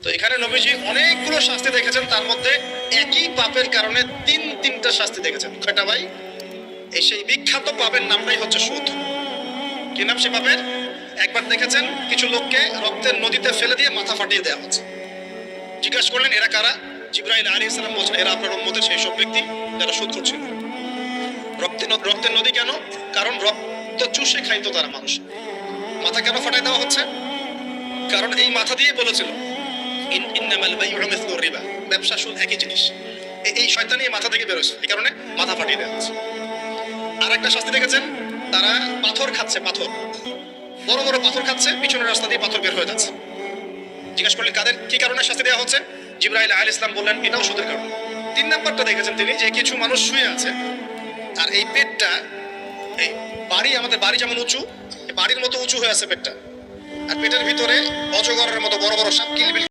তো এখানে নবীজি অনেকগুলো শাস্তি দেখেছেন, তার মধ্যে একই পাপের কারণে তিনটা শাস্তি দেখেছেন। কয়টা ভাই? এই সেই বিখ্যাত পাপের নামটাই হচ্ছে সুদ। কি নাম সে পাপের? একবার দেখেছেন কিছু লোককে রক্তের নদীতে ফেলে দিয়ে মাথা ফাটিয়ে দেওয়া হচ্ছে। জিজ্ঞাসা করলেন এরা কারা? জিবরাইল আলাইহিস সালাম বলছেন এরা আপনার উম্মতের সেই সব ব্যক্তি যারা সুদ করছিল। রক্তের নদী কেন? কারণ রক্ত চুষে খাইতো তারা মানুষ। মাথা কেন ফাটাই দেওয়া হচ্ছে? কারণ এই মাথা দিয়ে বলেছিল ইন্নামাল বাইউ মিসলু রিবা, ব্যবসা সুদ একই জিনিস। এই শয়তানি মাথা থেকে বের হয়েছে, এই কারণে মাথা ফাটিয়ে দেওয়া হচ্ছে। আর একটা শাস্তি দেখেছেন, তারা পাথর খাচ্ছে, পাথর বড় বড় পাথর খাচ্ছে, পিছনের রাস্তা দিয়ে পাথর বের হয়ে যাচ্ছে। জিজ্ঞাসা করলেন কাদের কি কারণে শাস্তি দেওয়া হচ্ছে? জিবরাইল আলাইহিস সালাম বললেন এটাও সুদের কারণে। 3 নাম্বারটা দেখেছেন তিনি, যে কিছু মানুষ শুয়ে আছে আর এই পেটটা, এই আমাদের বাড়ি যেমন উঁচু, বাড়ির মতো উঁচু হয়ে আছে পেটটা, আর পেটের ভিতরে অজগরের মতো বড় বড় সাপ কিলবিল